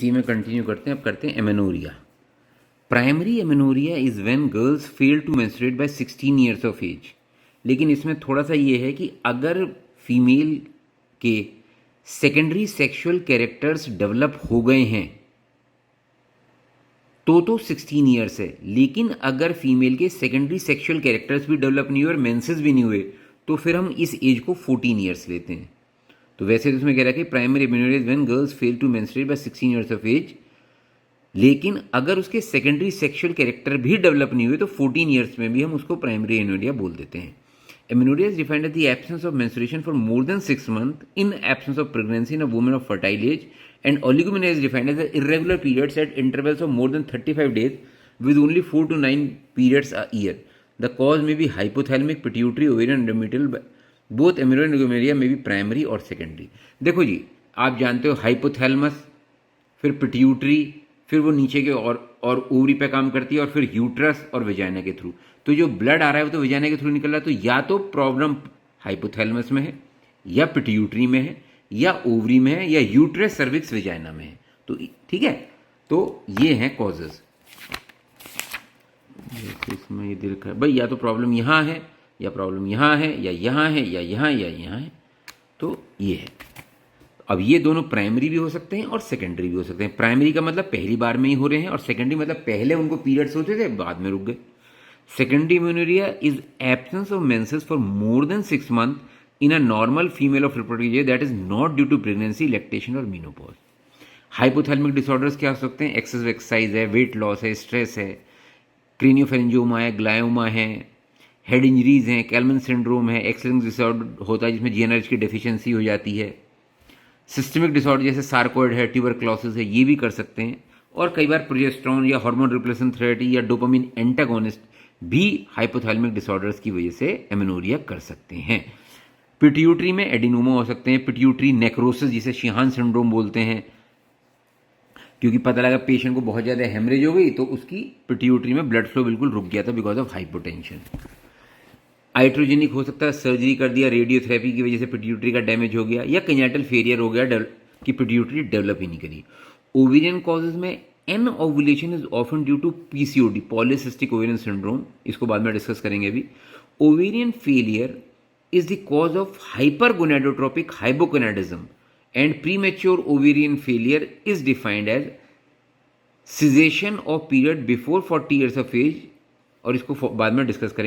इसी में कंटिन्यू करते हैं। अब करते हैं amenorrhoea. Primary amenorrhoea is when girls fail to menstruate by 16 years of age. लेकिन इसमें थोड़ा सा ये है कि अगर फीमेल के सेकेंडरी सेक्सुअल कैरेक्टर्स डेवलप हो गए हैं तो 16 ईयर्स है, लेकिन अगर फीमेल के सेकेंडरी सेक्सुअल कैरेक्टर्स भी डेवलप नहीं हुए और मेंसेस भी नहीं हुए तो फिर हम इस एज को 14 ईयर्स लेते हैं। तो वैसे तो उसमें कह रहा है कि primary amenorrhoea is when girls fail to menstruate by 16 years of age, लेकिन अगर उसके सेकेंडरी सेक्सुअल कैरेक्टर भी डेवलप नहीं हुए तो 14 ईयर्स में भी हम उसको प्राइमरी एमेनोरिया बोल देते हैं। Amenorrhoea is defined as the absence of menstruation for more than 6 month in absence of pregnancy in a woman of fertile age, and oligomenia is defined as the irregular periods at intervals of more than 35 days with only 4 to 9 periods a year. The cause may be hypothalamic, pituitary, ovarian, endometrial. Both amenorrhea and oligomenia may be primary और secondary. देखो जी, आप जानते हो hypothalamus, फिर pituitary, फिर वो नीचे के और ओवरी पे काम करती है, और फिर यूट्रस और वेजाइना के थ्रू। तो जो ब्लड आ रहा है वो तो वेजाइना के थ्रू निकल रहा है, तो या तो प्रॉब्लम हाइपोथैलमस में है, या पिट्यूटरी में है, या ओवरी में है, या यूट्रस सर्विक्स वेजाइना में है। तो ठीक है, तो ये हैं कॉजेज। जैसे इसमें ये दिल का भाई, या तो प्रॉब्लम यहाँ है, या प्रॉब्लम यहाँ है, या यहाँ है, या यहाँ, या यहाँ है। तो ये है। अब ये दोनों प्राइमरी भी हो सकते हैं और सेकेंडरी भी हो सकते हैं। प्राइमरी का मतलब पहली बार में ही हो रहे हैं, और सेकेंडरी मतलब पहले उनको पीरियड्स होते थे, बाद में रुक गए। Secondary amenorrhoea is absence of menses for more than 6 month in a normal female of reproductive age that is not due to pregnancy, lactation और menopause. हाइपोथैलेमिक डिसऑर्डर्स क्या हो सकते हैं? एक्सेसिव एक्सरसाइज है, वेट लॉस है, stress है, craniopharyngioma है, glioma है, हेड इंजरीज हैं, कैलमन सिंड्रोम है, एक्सलिंग डिसऑर्डर होता है जिसमें जीएनआरएच की डेफिशिएंसी हो जाती है, सिस्टमिक डिसऑर्डर जैसे सार्कोइड है, ट्यूबरक्लोसिस है, ये भी कर सकते हैं। और कई बार प्रोजेस्टेरोन या हार्मोन रिप्लेसमेंट थेरेपी या डोपामिन एंटागोनिस्ट भी हाइपोथैलेमिक डिसऑर्डर्स की वजह से एमेनोरिया कर सकते हैं। पिट्यूटरी में एडिनोमा हो सकते हैं, पिट्यूटरी नेक्रोसिस जिसे शिहान सिंड्रोम बोलते हैं, क्योंकि पता लगा पेशेंट को बहुत ज़्यादा हेमरेज हो गई तो उसकी पिट्यूटरी में ब्लड फ्लो बिल्कुल रुक गया था बिकॉज ऑफ हाइपोटेंशन। आइट्रोजेनिक हो सकता है, सर्जरी कर दिया, रेडियोथेरेपी की वजह से पिट्यूटरी का डैमेज हो गया, या कंजेनिटल फेलियर हो गया कि पिट्यूटरी डेवलप ही नहीं करी। ओवेरियन कॉजेज में anovulation is often due to PCOD, polycystic ovarian syndrome, इसको बाद में डिस्कस करेंगे अभी। Ovarian failure is the cause of hypergonadotropic hypogonadism, and premature ovarian failure is defined as cessation of period before 40 years of age, और इसको बाद में discuss करेंगे।